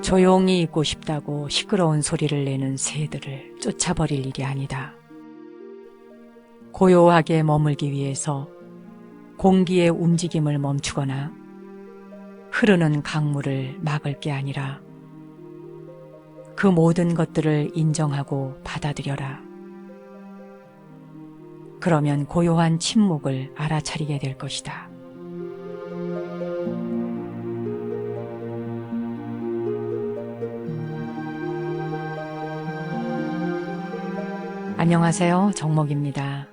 조용히 있고 싶다고 시끄러운 소리를 내는 새들을 쫓아버릴 일이 아니다. 고요하게 머물기 위해서 공기의 움직임을 멈추거나 흐르는 강물을 막을 게 아니라 그 모든 것들을 인정하고 받아들여라. 그러면 고요한 침묵을 알아차리게 될 것이다. 안녕하세요. 정목입니다.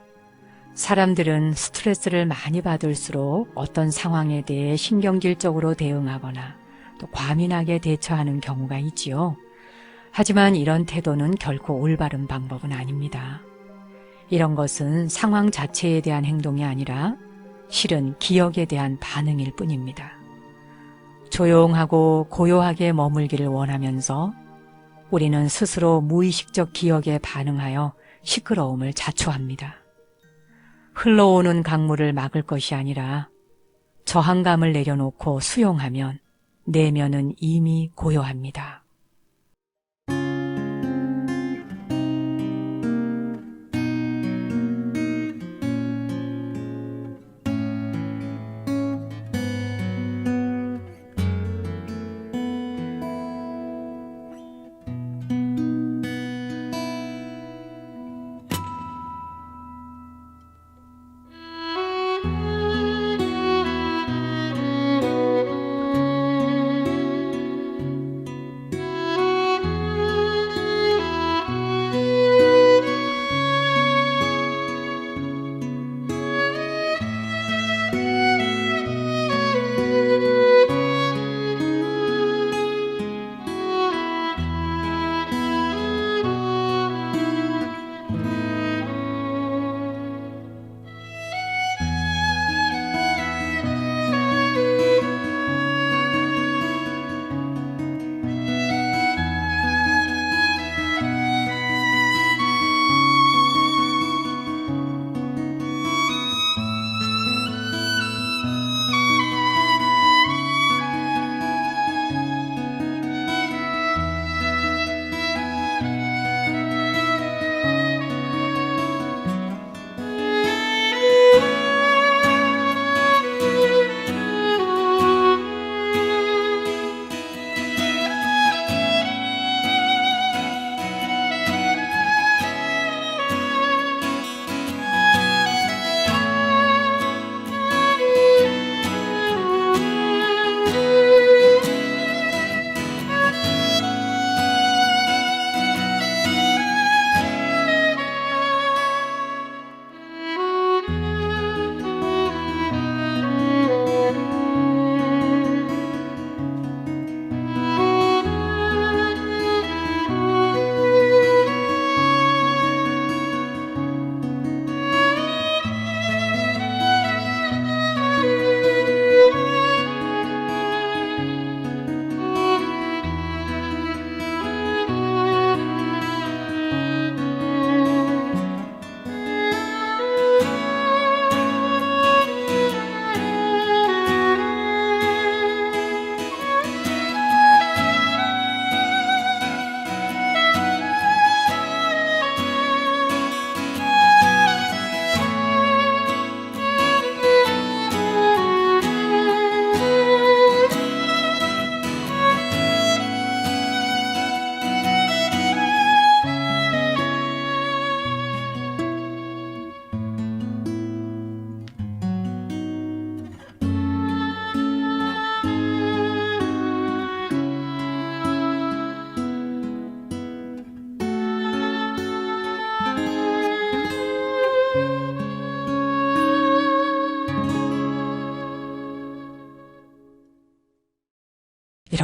사람들은 스트레스를 많이 받을수록 어떤 상황에 대해 신경질적으로 대응하거나 또 과민하게 대처하는 경우가 있지요. 하지만 이런 태도는 결코 올바른 방법은 아닙니다. 이런 것은 상황 자체에 대한 행동이 아니라 실은 기억에 대한 반응일 뿐입니다. 조용하고 고요하게 머물기를 원하면서 우리는 스스로 무의식적 기억에 반응하여 시끄러움을 자초합니다. 흘러오는 강물을 막을 것이 아니라 저항감을 내려놓고 수용하면 내면은 이미 고요합니다.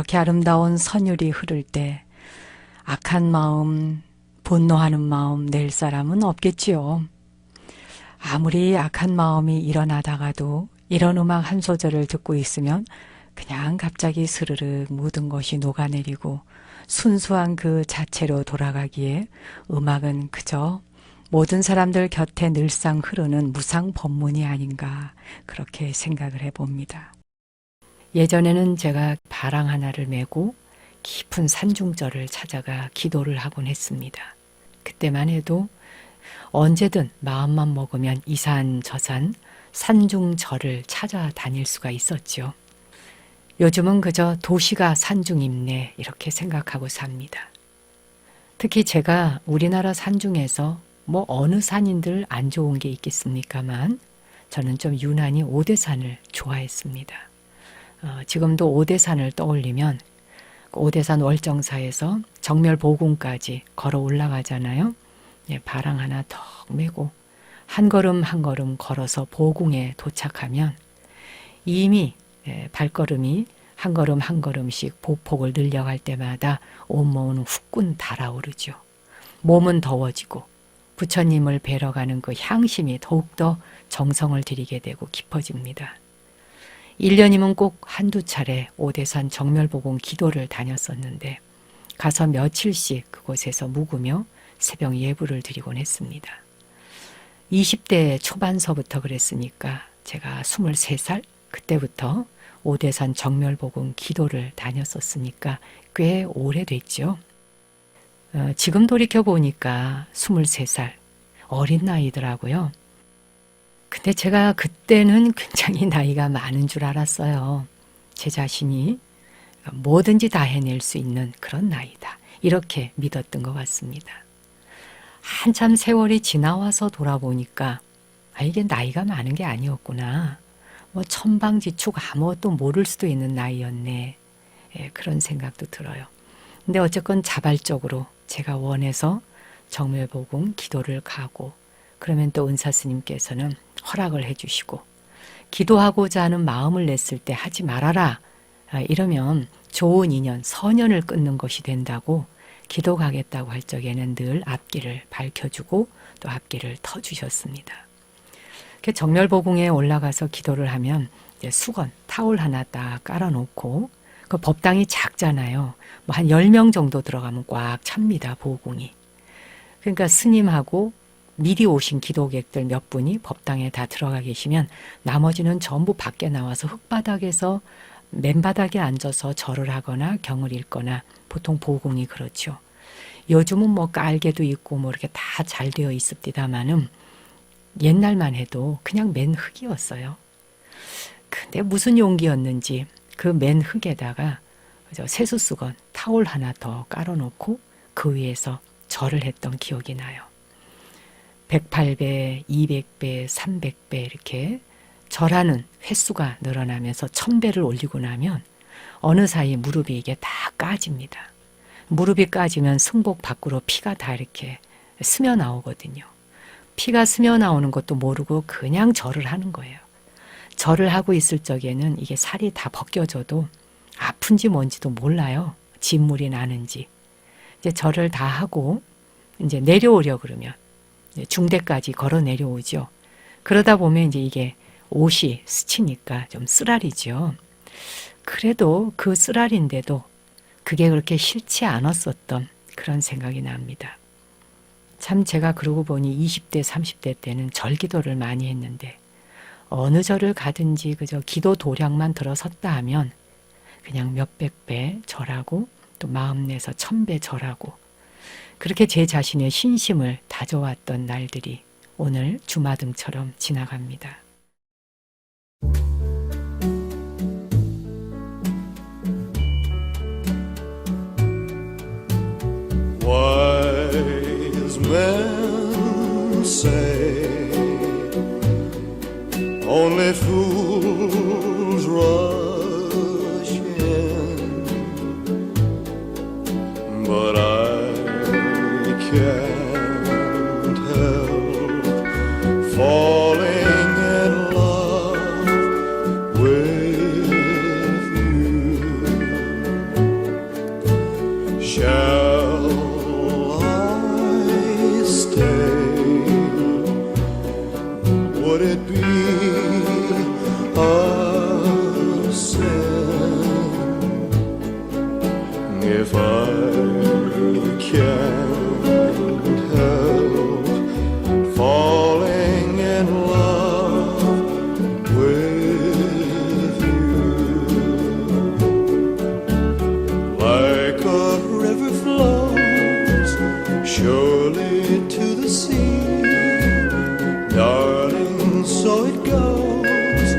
이렇게 아름다운 선율이 흐를 때 악한 마음, 분노하는 마음 낼 사람은 없겠지요. 아무리 악한 마음이 일어나다가도 이런 음악 한 소절을 듣고 있으면 그냥 갑자기 스르륵 모든 것이 녹아내리고 순수한 그 자체로 돌아가기에 음악은 그저 모든 사람들 곁에 늘상 흐르는 무상 법문이 아닌가 그렇게 생각을 해봅니다. 예전에는 제가 바랑 하나를 메고 깊은 산중절을 찾아가 기도를 하곤 했습니다. 그때만 해도 언제든 마음만 먹으면 이산 저산 산중절을 찾아다닐 수가 있었죠. 요즘은 그저 도시가 산중입네 이렇게 생각하고 삽니다. 특히 제가 우리나라 산 중에서 뭐 어느 산인들 안 좋은 게 있겠습니까만 저는 좀 유난히 오대산을 좋아했습니다. 지금도 오대산을 떠올리면 오대산 월정사에서 정멸보궁까지 걸어 올라가잖아요. 바랑 하나 턱 메고 한 걸음 한 걸음 걸어서 보궁에 도착하면 이미 발걸음이 한 걸음 한 걸음씩 보폭을 늘려갈 때마다 온몸은 후끈 달아오르죠. 몸은 더워지고 부처님을 뵈러 가는 그 향심이 더욱더 정성을 들이게 되고 깊어집니다. 1년이면 꼭 한두 차례 오대산 정멸보궁 기도를 다녔었는데 가서 며칠씩 그곳에서 묵으며 새벽 예불을 드리곤 했습니다. 20대 초반서부터 그랬으니까 제가 23살 그때부터 오대산 정멸보궁 기도를 다녔었으니까 꽤 오래됐죠. 지금 돌이켜보니까 23살 어린 나이더라고요. 근데 제가 그때는 굉장히 나이가 많은 줄 알았어요. 제 자신이 뭐든지 다 해낼 수 있는 그런 나이다. 이렇게 믿었던 것 같습니다. 한참 세월이 지나와서 돌아보니까 이게 나이가 많은 게 아니었구나. 뭐 천방지축 아무것도 모를 수도 있는 나이였네. 그런 생각도 들어요. 근데 어쨌건 자발적으로 제가 원해서 정멸보궁 기도를 가고 그러면 또 은사 스님께서는 허락을 해주시고 기도하고자 하는 마음을 냈을 때 하지 말아라. 이러면 좋은 인연, 선연을 끊는 것이 된다고 기도 가겠다고 할 적에는 늘 앞길을 밝혀주고 또 앞길을 터주셨습니다. 정멸보궁에 올라가서 기도를 하면 이제 수건, 타올 하나 딱 깔아놓고 그 법당이 작잖아요. 뭐 한 10명 정도 들어가면 꽉 찹니다. 보궁이. 그러니까 스님하고 미리 오신 기도객들 몇 분이 법당에 다 들어가 계시면 나머지는 전부 밖에 나와서 흙바닥에서 맨바닥에 앉아서 절을 하거나 경을 읽거나 보통 보궁이 그렇죠. 요즘은 뭐 깔개도 있고 뭐 이렇게 다 잘 되어 있습니다만은 옛날만 해도 그냥 맨 흙이었어요. 근데 무슨 용기였는지 그 맨 흙에다가 세수수건, 타올 하나 더 깔아놓고 그 위에서 절을 했던 기억이 나요. 108배, 200배, 300배 이렇게 절하는 횟수가 늘어나면서 1000배를 올리고 나면 어느 사이 무릎이 이게 다 까집니다. 무릎이 까지면 승복 밖으로 피가 다 이렇게 스며 나오거든요. 피가 스며 나오는 것도 모르고 그냥 절을 하는 거예요. 절을 하고 있을 적에는 이게 살이 다 벗겨져도 아픈지 뭔지도 몰라요. 진물이 나는지. 이제 절을 다 하고 이제 내려오려 그러면 중대까지 걸어 내려오죠. 그러다 보면 이제 이게 옷이 스치니까 좀 쓰라리죠. 그래도 그 쓰라린데도 그게 그렇게 싫지 않았었던 그런 생각이 납니다. 참 제가 그러고 보니 20대, 30대 때는 절기도를 많이 했는데 어느 절을 가든지 그저 기도 도량만 들어섰다 하면 그냥 몇백 배 절하고 또 마음 내서 1000배 절하고 그렇게 제 자신의 신심을 다져왔던 날들이 오늘 주마등처럼 지나갑니다. Wise men say only fools rush in, but I can't help falling in love with you. Shall I stay? Would it be a goes.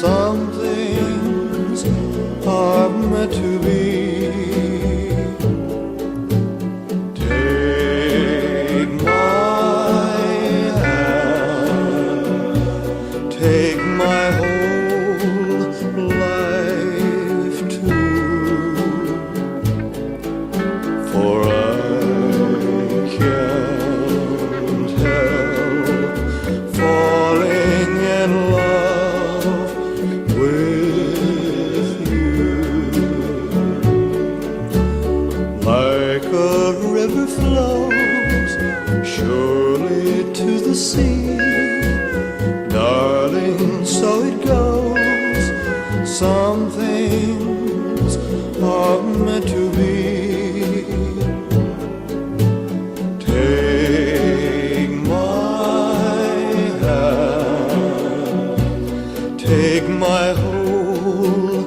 Some things are meant to be. Take my hand, take my whole life too, for I can't help falling in love with you. Like a river flows surely to the sea, darling, so it goes. Some things are meant to be. Take my hand, take my whole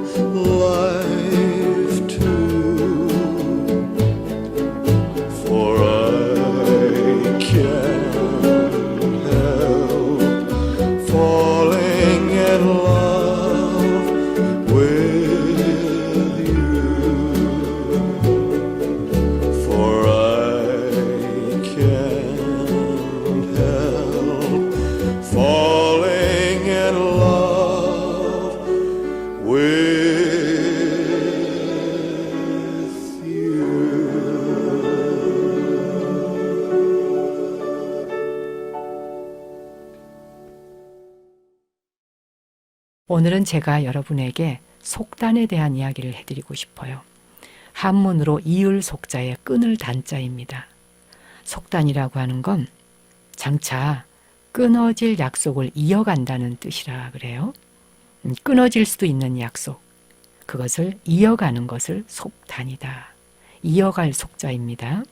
life too, for I can't help falling in love with you, for I can't help falling in love with you. 오늘은 제가 여러분에게 속단에 대한 이야기를 해드리고 싶어요. 한문으로 이을 속자의 끊을 단자입니다. 속단이라고 하는 건 장차 끊어질 약속을 이어간다는 뜻이라 그래요. 끊어질 수도 있는 약속, 그것을 이어가는 것을 속단이다. 이어갈 속자입니다.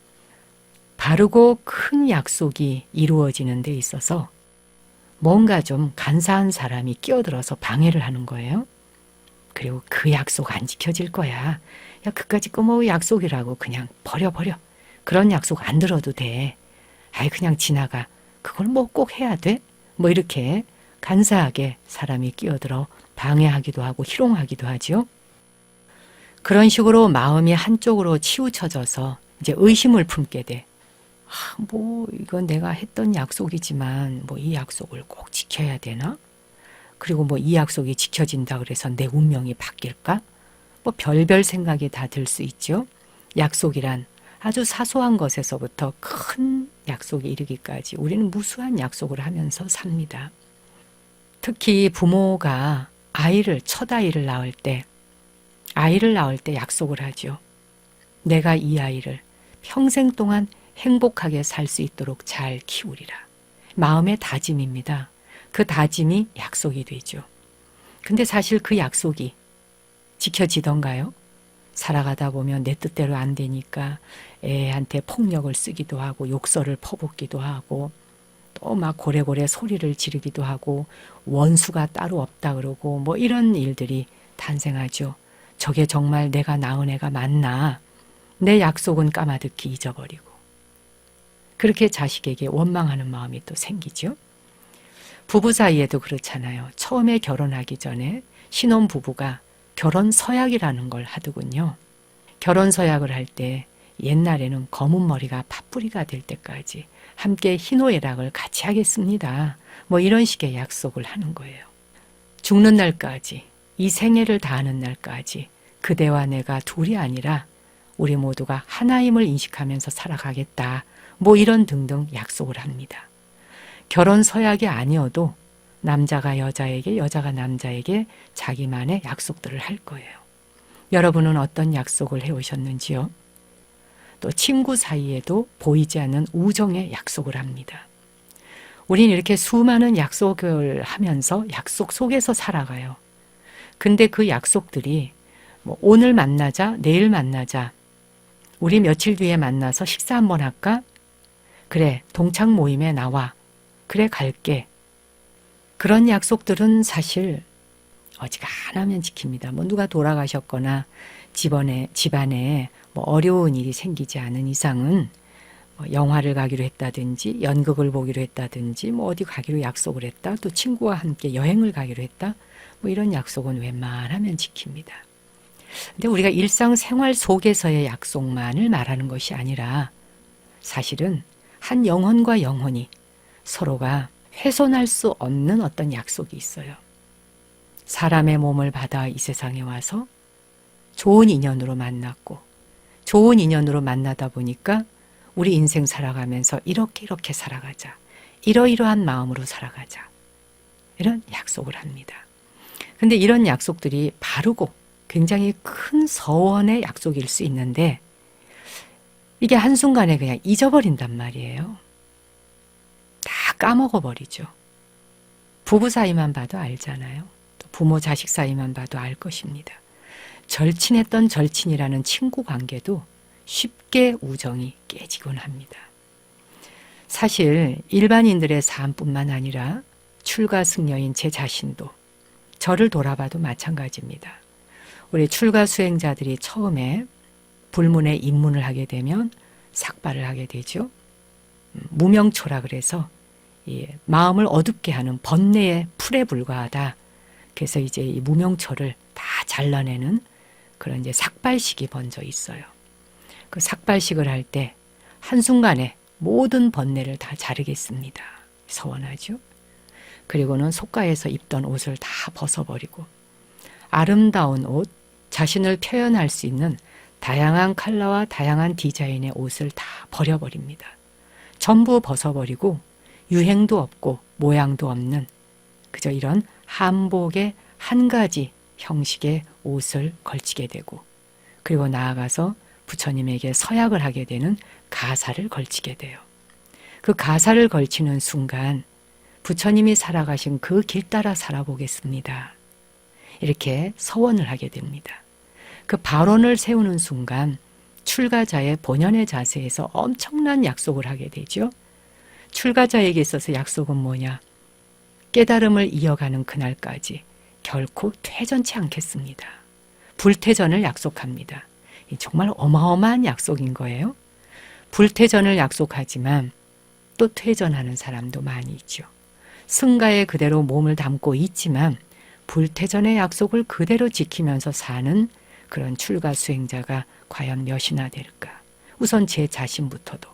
바르고 큰 약속이 이루어지는 데 있어서 뭔가 좀 간사한 사람이 끼어들어서 방해를 하는 거예요. 그리고 그 약속 안 지켜질 거야. 야, 그까짓 거 뭐 약속이라고 그냥 버려. 그런 약속 안 들어도 돼. 아이, 그냥 지나가. 그걸 뭐 꼭 해야 돼? 뭐 이렇게 간사하게 사람이 끼어들어 방해하기도 하고 희롱하기도 하죠. 그런 식으로 마음이 한쪽으로 치우쳐져서 이제 의심을 품게 돼. 뭐 이건 내가 했던 약속이지만 뭐 이 약속을 꼭 지켜야 되나? 그리고 뭐 이 약속이 지켜진다 그래서 내 운명이 바뀔까? 뭐 별별 생각이 다 들 수 있죠. 약속이란 아주 사소한 것에서부터 큰 약속에 이르기까지 우리는 무수한 약속을 하면서 삽니다. 특히 부모가 첫 아이를 낳을 때 약속을 하죠. 내가 이 아이를 평생 동안 행복하게 살 수 있도록 잘 키우리라. 마음의 다짐입니다. 그 다짐이 약속이 되죠. 근데 사실 그 약속이 지켜지던가요? 살아가다 보면 내 뜻대로 안 되니까 애한테 폭력을 쓰기도 하고 욕설을 퍼붓기도 하고 또 막 고래고래 소리를 지르기도 하고 원수가 따로 없다 그러고 뭐 이런 일들이 탄생하죠. 저게 정말 내가 낳은 애가 맞나? 내 약속은 까마득히 잊어버리고 그렇게 자식에게 원망하는 마음이 또 생기죠. 부부 사이에도 그렇잖아요. 처음에 결혼하기 전에 신혼부부가 결혼 서약이라는 걸 하더군요. 결혼 서약을 할 때 옛날에는 검은 머리가 팥뿌리가 될 때까지 함께 희노애락을 같이 하겠습니다. 뭐 이런 식의 약속을 하는 거예요. 죽는 날까지, 이 생애를 다하는 날까지 그대와 내가 둘이 아니라 우리 모두가 하나임을 인식하면서 살아가겠다. 뭐 이런 등등 약속을 합니다. 결혼 서약이 아니어도 남자가 여자에게, 여자가 남자에게 자기만의 약속들을 할 거예요. 여러분은 어떤 약속을 해오셨는지요? 또 친구 사이에도 보이지 않는 우정의 약속을 합니다. 우린 이렇게 수많은 약속을 하면서 약속 속에서 살아가요. 근데 그 약속들이 뭐 오늘 만나자, 내일 만나자, 우리 며칠 뒤에 만나서 식사 한번 할까? 그래, 동창 모임에 나와. 그래, 갈게. 그런 약속들은 사실 어지간하면 지킵니다. 뭐 누가 돌아가셨거나 집안에 뭐 어려운 일이 생기지 않은 이상은 영화를 가기로 했다든지 연극을 보기로 했다든지 뭐 어디 가기로 약속을 했다. 또 친구와 함께 여행을 가기로 했다. 뭐 이런 약속은 웬만하면 지킵니다. 근데 우리가 일상생활 속에서의 약속만을 말하는 것이 아니라 사실은 한 영혼과 영혼이 서로가 훼손할 수 없는 어떤 약속이 있어요. 사람의 몸을 받아 이 세상에 와서 좋은 인연으로 만났고 좋은 인연으로 만나다 보니까 우리 인생 살아가면서 이렇게 살아가자. 이러이러한 마음으로 살아가자. 이런 약속을 합니다. 근데 이런 약속들이 바르고 굉장히 큰 서원의 약속일 수 있는데 이게 한순간에 그냥 잊어버린단 말이에요. 다 까먹어버리죠. 부부 사이만 봐도 알잖아요. 또 부모 자식 사이만 봐도 알 것입니다. 절친했던 절친이라는 친구 관계도 쉽게 우정이 깨지곤 합니다. 사실 일반인들의 삶뿐만 아니라 출가승려인 제 자신도 저를 돌아봐도 마찬가지입니다. 우리 출가 수행자들이 처음에 불문에 입문을 하게 되면 삭발을 하게 되죠. 무명초라 그래서 마음을 어둡게 하는 번뇌의 풀에 불과하다. 그래서 이제 이 무명초를 다 잘라내는 그런 이제 삭발식이 먼저 있어요. 그 삭발식을 할 때 한순간에 모든 번뇌를 다 자르겠습니다. 서원하죠. 그리고는 속가에서 입던 옷을 다 벗어버리고 아름다운 옷, 자신을 표현할 수 있는 다양한 컬러와 다양한 디자인의 옷을 다 버려버립니다. 전부 벗어버리고 유행도 없고 모양도 없는 그저 이런 한복의 한 가지 형식의 옷을 걸치게 되고 그리고 나아가서 부처님에게 서약을 하게 되는 가사를 걸치게 돼요. 그 가사를 걸치는 순간 부처님이 살아가신 그 길 따라 살아보겠습니다. 이렇게 서원을 하게 됩니다. 그 발언을 세우는 순간 출가자의 본연의 자세에서 엄청난 약속을 하게 되죠. 출가자에게 있어서 약속은 뭐냐? 깨달음을 이어가는 그날까지 결코 퇴전치 않겠습니다. 불퇴전을 약속합니다. 정말 어마어마한 약속인 거예요. 불퇴전을 약속하지만 또 퇴전하는 사람도 많이 있죠. 승가에 그대로 몸을 담고 있지만 불퇴전의 약속을 그대로 지키면서 사는 그런 출가 수행자가 과연 몇이나 될까? 우선 제 자신부터도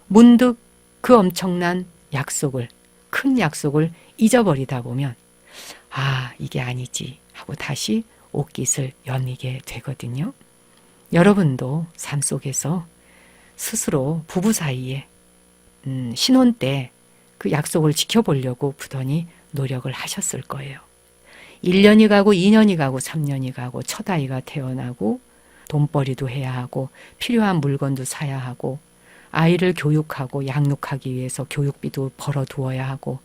문득 그 엄청난 약속을, 큰 약속을 잊어버리다 보면 아, 이게 아니지 하고 다시 옷깃을 여미게 되거든요. 여러분도 삶 속에서 스스로 부부 사이에 신혼 때 그 약속을 지켜보려고 부단히 노력을 하셨을 거예요. 1년이 가고 2년이 가고 3년이 가고 첫 아이가 태어나고 돈벌이도 해야 하고 필요한 물건도 사야 하고 아이를 교육하고 양육하기 위해서 교육비도 벌어두어야 하고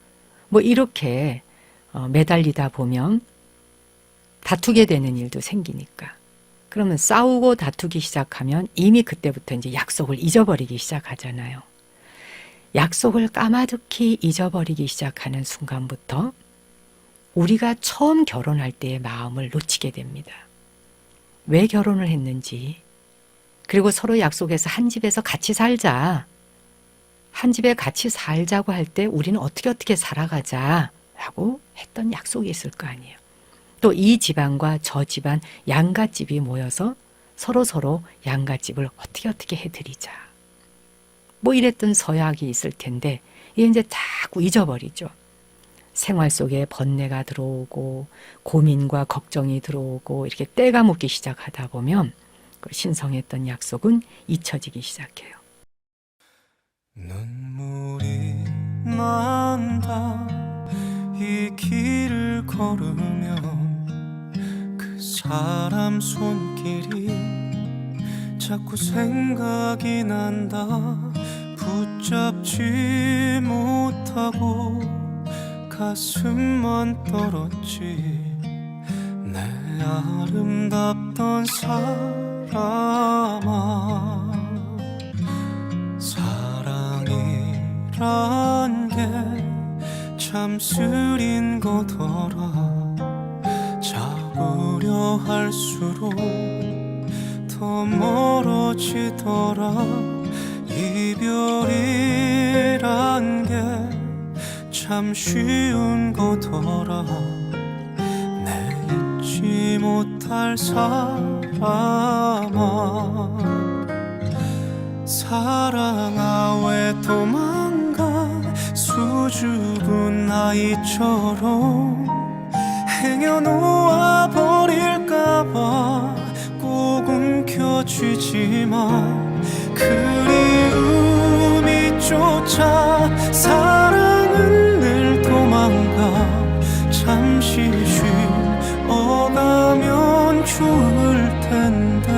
뭐 이렇게 매달리다 보면 다투게 되는 일도 생기니까 그러면 싸우고 다투기 시작하면 이미 그때부터 이제 약속을 잊어버리기 시작하잖아요. 약속을 까마득히 잊어버리기 시작하는 순간부터 우리가 처음 결혼할 때의 마음을 놓치게 됩니다. 왜 결혼을 했는지, 그리고 서로 약속해서 한 집에서 같이 살자. 한 집에 같이 살자고 할 때 우리는 어떻게 살아가자라고 했던 약속이 있을 거 아니에요. 또 이 집안과 저 집안 양갓집이 모여서 서로 양갓집을 어떻게 해드리자. 뭐 이랬던 서약이 있을 텐데 이게 이제 자꾸 잊어버리죠. 생활 속에 번뇌가 들어오고 고민과 걱정이 들어오고 이렇게 때가 묻기 시작하다 보면 그 신성했던 약속은 잊혀지기 시작해요. 눈물이 난다 이 길을 걸으면 그 사람 손길이 자꾸 생각이 난다 붙잡지 못하고 가슴만 떨었지 내 아름답던 사람아 사랑이란 게 참 쓰린 거더라 잡으려 할수록 더 멀어지더라 이별이란 게 참 쉬운 거더라. 내 잊지 못할 사람아, 사랑아 왜 도망가. 수줍은 아이처럼 행여놓아 버릴까봐 꼭 움켜쥐지만 그리움이 쫓아 사랑은 늘 도망가. 잠시 쉬어가면 좋을 텐데.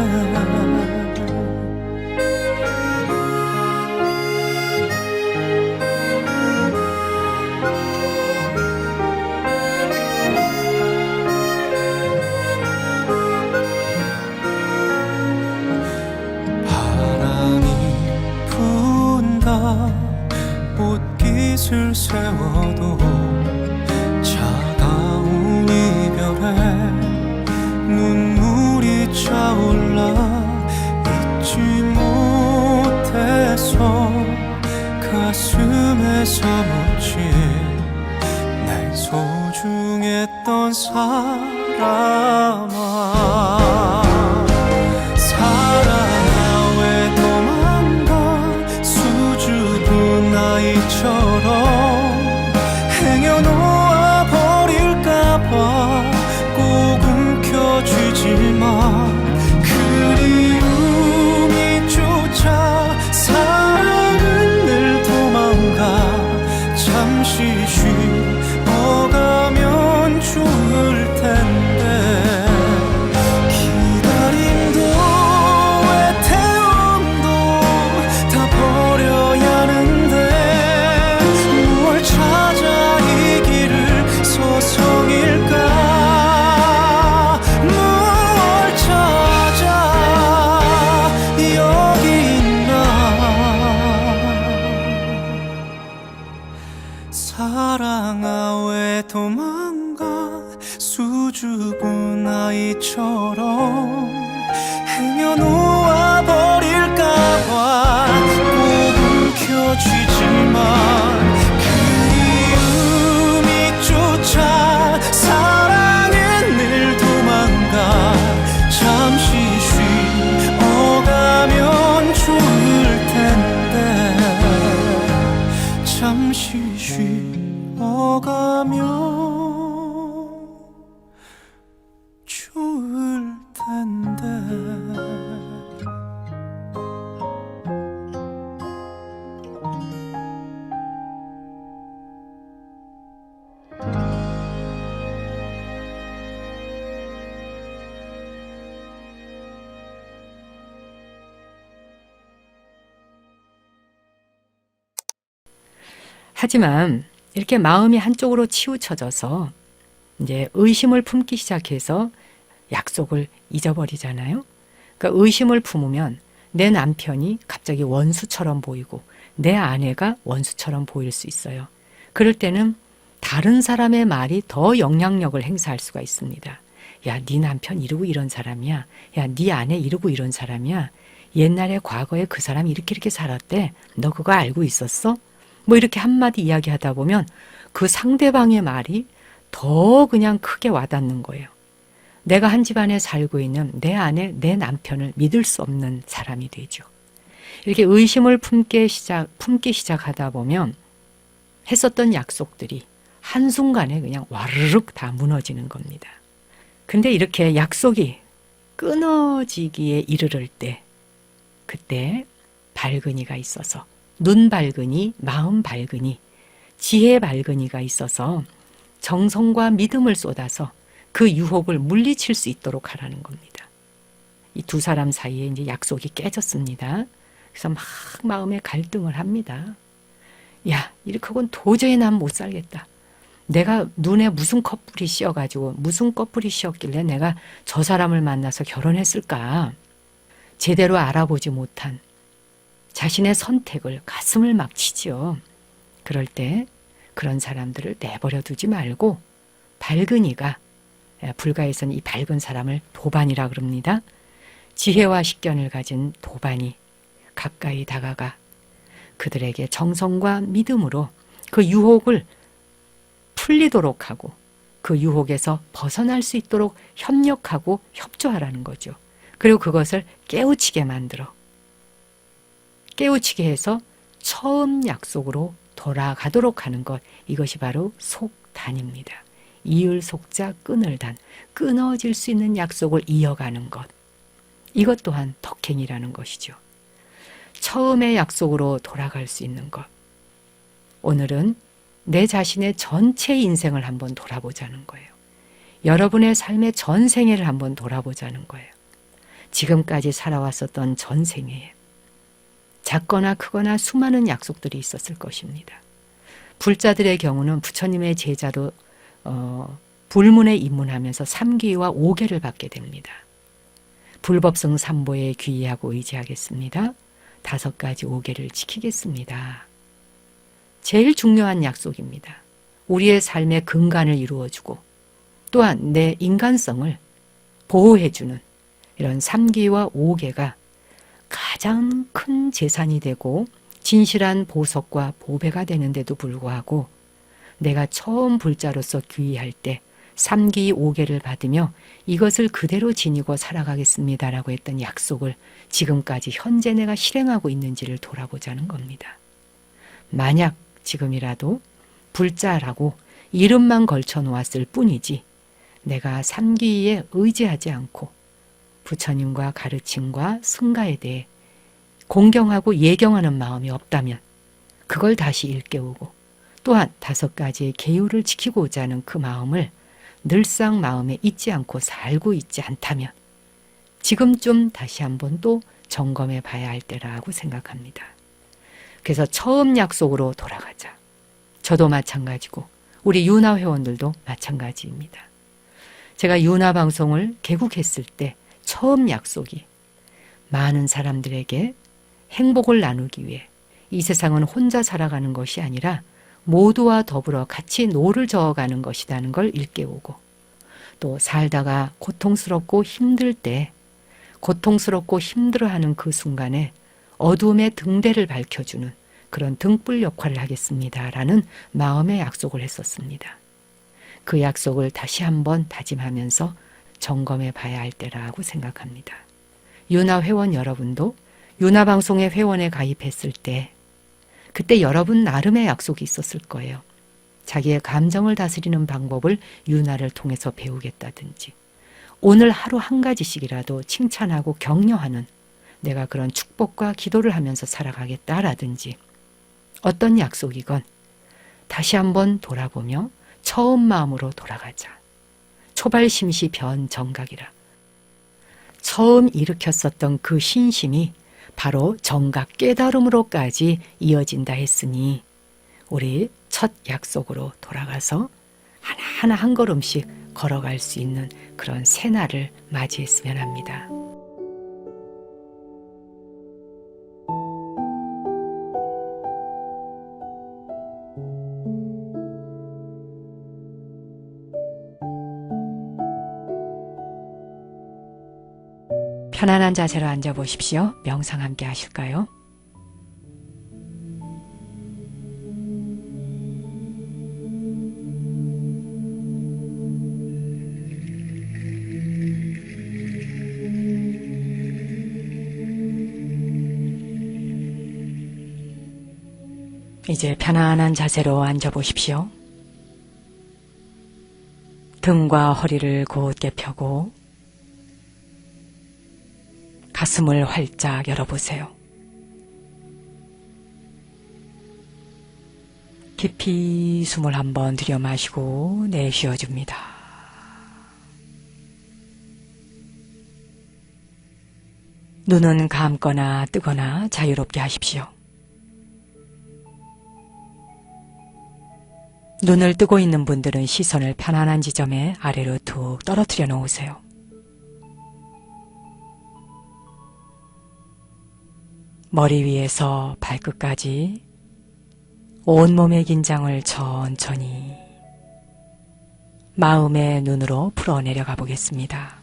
옷깃을 세워도 차가운 이별에 눈물이 차올라. 잊지 못해서 가슴에 사무친 내 소중했던 사람아, 사랑아 왜 도망가. 수줍은 아이처럼 행여놓아 버릴까봐 꼭 움켜쥐지만 그리움이 쫓아 사랑은 늘 도망가. 잠시 쉬어가면 좋을 텐데. 기다림도 애태움도 다 버려야 하는데 뭘 찾아 이 길을 서성일까. 뭘 찾아 여기 있나. 사랑아 왜 도망가. 수줍은 아이처럼 행여놓아 버릴까봐 꼭 움켜쥐지만 그리움이 쫓아 사랑은 늘 도망가. 잠시 쉬어가면 좋을 텐데. 잠시 쉬어가면 좋을 텐데. 하지만 이렇게 마음이 한쪽으로 치우쳐져서 이제 의심을 품기 시작해서 약속을 잊어버리잖아요. 그러니까 의심을 품으면 내 남편이 갑자기 원수처럼 보이고 내 아내가 원수처럼 보일 수 있어요. 그럴 때는 다른 사람의 말이 더 영향력을 행사할 수가 있습니다. 야, 네 남편 이러고 이런 사람이야. 야, 네 아내 이러고 이런 사람이야. 옛날에 과거에 그 사람이 이렇게 살았대. 너 그거 알고 있었어? 뭐 이렇게 한마디 이야기하다 보면 그 상대방의 말이 더 그냥 크게 와닿는 거예요. 내가 한 집안에 살고 있는 내 아내, 내 남편을 믿을 수 없는 사람이 되죠. 이렇게 의심을 품기 시작하다 보면 했었던 약속들이 한순간에 그냥 와르륵 다 무너지는 겁니다. 근데 이렇게 약속이 끊어지기에 이르를 때, 그때 발근이가 있어서, 눈 발근이, 마음 발근이, 지혜 발근이가 있어서 정성과 믿음을 쏟아서 그 유혹을 물리칠 수 있도록 하라는 겁니다. 이 두 사람 사이에 이제 약속이 깨졌습니다. 그래서 막 마음에 갈등을 합니다. 야, 이렇게 하고는 도저히 난 못 살겠다. 내가 눈에 무슨 커플이 씌어가지고 무슨 커플이 씌었길래 내가 저 사람을 만나서 결혼했을까. 제대로 알아보지 못한 자신의 선택을 가슴을 막 치지요. 그럴 때 그런 사람들을 내버려 두지 말고 발근이가, 불가에서는 이 밝은 사람을 도반이라 그럽니다. 지혜와 식견을 가진 도반이 가까이 다가가 그들에게 정성과 믿음으로 그 유혹을 풀리도록 하고 그 유혹에서 벗어날 수 있도록 협력하고 협조하라는 거죠. 그리고 그것을 깨우치게 만들어 깨우치게 해서 처음 약속으로 돌아가도록 하는 것, 이것이 바로 속단입니다. 이을 속자 끈을 단, 끊어질 수 있는 약속을 이어가는 것, 이것 또한 덕행이라는 것이죠. 처음의 약속으로 돌아갈 수 있는 것. 오늘은 내 자신의 전체 인생을 한번 돌아보자는 거예요. 여러분의 삶의 전생애를 한번 돌아보자는 거예요. 지금까지 살아왔었던 전생애에 작거나 크거나 수많은 약속들이 있었을 것입니다. 불자들의 경우는 부처님의 제자로 불문에 입문하면서 3귀와 5계를 받게 됩니다. 불법성 3보에 귀의하고 의지하겠습니다. 5가지 5계를 지키겠습니다. 제일 중요한 약속입니다. 우리의 삶의 근간을 이루어주고 또한 내 인간성을 보호해주는 이런 3귀와 5계가 가장 큰 재산이 되고 진실한 보석과 보배가 되는데도 불구하고 내가 처음 불자로서 귀의할 때 3귀 5계를 받으며 이것을 그대로 지니고 살아가겠습니다라고 했던 약속을 지금까지 현재 내가 실행하고 있는지를 돌아보자는 겁니다. 만약 지금이라도 불자라고 이름만 걸쳐 놓았을 뿐이지 내가 3귀에 의지하지 않고 부처님과 가르침과 승가에 대해 공경하고 예경하는 마음이 없다면 그걸 다시 일깨우고 또한 5가지의 계율을 지키고자 하는 그 마음을 늘상 마음에 잊지 않고 살고 있지 않다면 지금쯤 다시 한번 또 점검해 봐야 할 때라고 생각합니다. 그래서 처음 약속으로 돌아가자. 저도 마찬가지고 우리 유나 회원들도 마찬가지입니다. 제가 유나 방송을 개국했을 때 처음 약속이 많은 사람들에게 행복을 나누기 위해 이 세상은 혼자 살아가는 것이 아니라 모두와 더불어 같이 노를 저어가는 것이라는 걸 일깨우고 또 살다가 고통스럽고 힘들 때 고통스럽고 힘들어하는 그 순간에 어둠의 등대를 밝혀주는 그런 등불 역할을 하겠습니다라는 마음의 약속을 했었습니다. 그 약속을 다시 한번 다짐하면서 점검해 봐야 할 때라고 생각합니다. 유나 회원 여러분도 유나 방송의 회원에 가입했을 때 그때 여러분 나름의 약속이 있었을 거예요. 자기의 감정을 다스리는 방법을 유나를 통해서 배우겠다든지 오늘 하루 한 가지씩이라도 칭찬하고 격려하는 내가 그런 축복과 기도를 하면서 살아가겠다라든지 어떤 약속이건 다시 한번 돌아보며 처음 마음으로 돌아가자. 초발심시 변정각이라. 처음 일으켰었던 그 신심이 바로 정각 깨달음으로까지 이어진다 했으니 우리 첫 약속으로 돌아가서 하나하나 한 걸음씩 걸어갈 수 있는 그런 새날을 맞이했으면 합니다. 편안한 자세로 앉아보십시오. 명상 함께 하실까요? 이제 편안한 자세로 앉아보십시오. 등과 허리를 곧게 펴고 가슴을 활짝 열어보세요. 깊이 숨을 한번 들여 마시고 내쉬어줍니다. 눈은 감거나 뜨거나 자유롭게 하십시오. 눈을 뜨고 있는 분들은 시선을 편안한 지점에 아래로 툭 떨어뜨려 놓으세요. 머리 위에서 발끝까지 온몸의 긴장을 천천히 마음의 눈으로 풀어내려가 보겠습니다.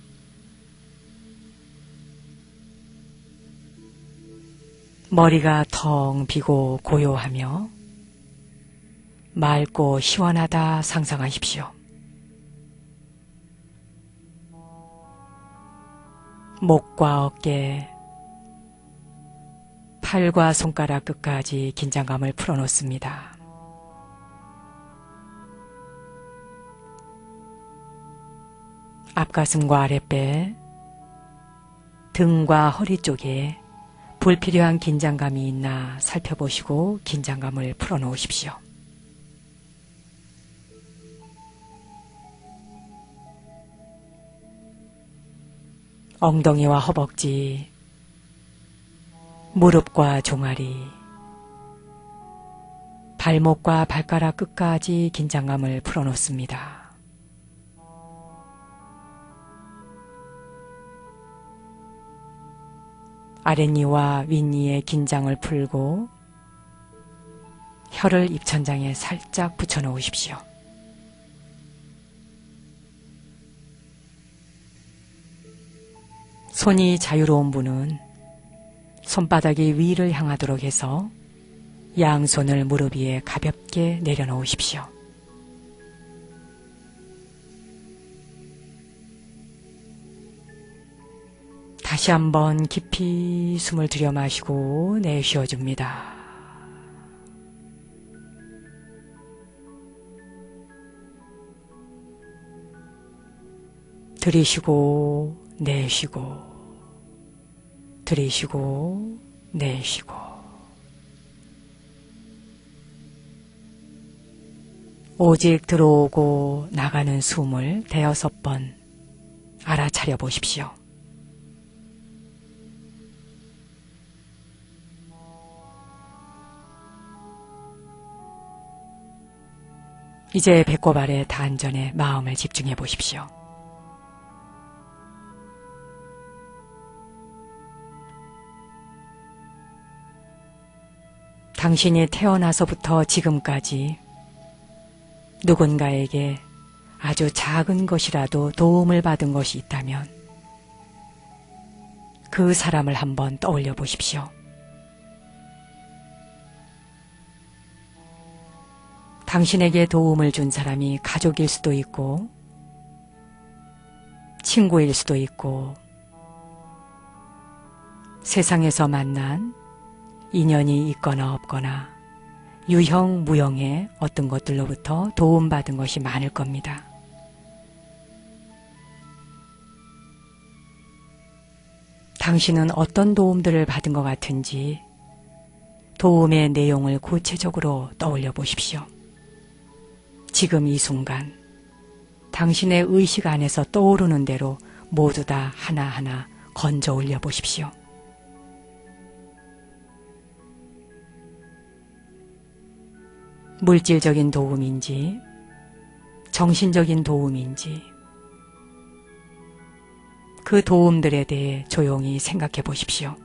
머리가 텅 비고 고요하며 맑고 시원하다 상상하십시오. 목과 어깨, 팔과 손가락 끝까지 긴장감을 풀어놓습니다. 앞가슴과 아랫배, 등과 허리 쪽에 불필요한 긴장감이 있나 살펴보시고 긴장감을 풀어놓으십시오. 엉덩이와 허벅지, 무릎과 종아리, 발목과 발가락 끝까지 긴장감을 풀어놓습니다. 아랫니와 윗니의 긴장을 풀고 혀를 입천장에 살짝 붙여 놓으십시오. 손이 자유로운 분은 손바닥이 위를 향하도록 해서 양손을 무릎 위에 가볍게 내려놓으십시오. 다시 한번 깊이 숨을 들여 마시고 내쉬어줍니다. 들이쉬고 내쉬고 들이쉬고 내쉬고 오직 들어오고 나가는 숨을 5번 알아차려 보십시오. 이제 배꼽 아래 단전에 마음을 집중해 보십시오. 당신이 태어나서부터 지금까지 누군가에게 아주 작은 것이라도 도움을 받은 것이 있다면 그 사람을 한번 떠올려 보십시오. 당신에게 도움을 준 사람이 가족일 수도 있고 친구일 수도 있고 세상에서 만난 인연이 있거나 없거나 유형, 무형의 어떤 것들로부터 도움받은 것이 많을 겁니다. 당신은 어떤 도움들을 받은 것 같은지 도움의 내용을 구체적으로 떠올려 보십시오. 지금 이 순간 당신의 의식 안에서 떠오르는 대로 모두 다 하나하나 건져 올려 보십시오. 물질적인 도움인지 정신적인 도움인지 그 도움들에 대해 조용히 생각해 보십시오.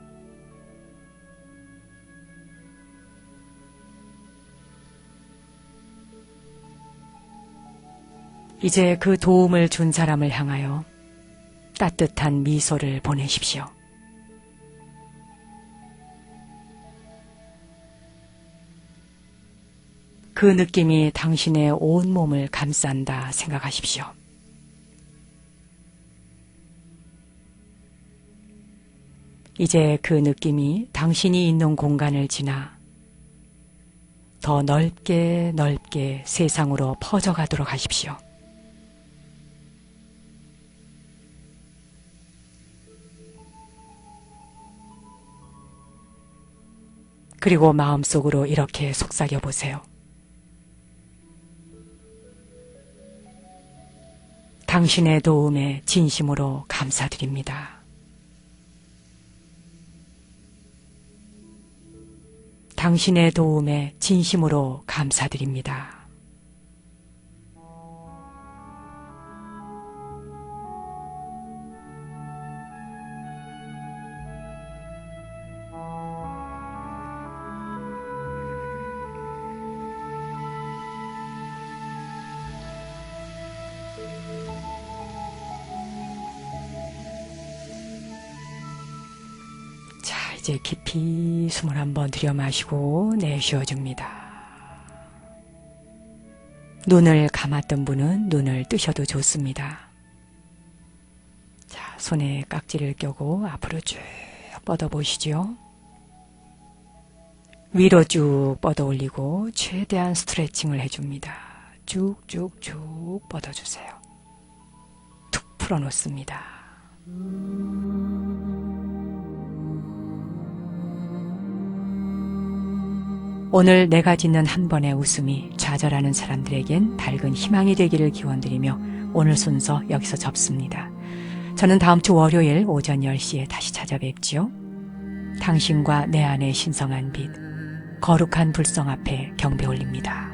이제 그 도움을 준 사람을 향하여 따뜻한 미소를 보내십시오. 그 느낌이 당신의 온몸을 감싼다 생각하십시오. 이제 그 느낌이 당신이 있는 공간을 지나 더 넓게 넓게 세상으로 퍼져가도록 하십시오. 그리고 마음속으로 이렇게 속삭여 보세요. 당신의 도움에 진심으로 감사드립니다. 당신의 도움에 진심으로 감사드립니다. 이제 깊이 숨을 한번 들여 마시고 내쉬어줍니다. 눈을 감았던 분은 눈을 뜨셔도 좋습니다. 자, 손에 깍지를 껴고 앞으로 쭉 뻗어보시죠. 위로 쭉 뻗어 올리고 최대한 스트레칭을 해줍니다. 쭉쭉쭉 뻗어주세요. 툭 풀어놓습니다. 오늘 내가 짓는 한 번의 웃음이 좌절하는 사람들에겐 밝은 희망이 되기를 기원드리며 오늘 순서 여기서 접습니다. 저는 다음 주 월요일 오전 10시에 다시 찾아뵙지요. 당신과 내 안의 신성한 빛, 거룩한 불성 앞에 경배 올립니다.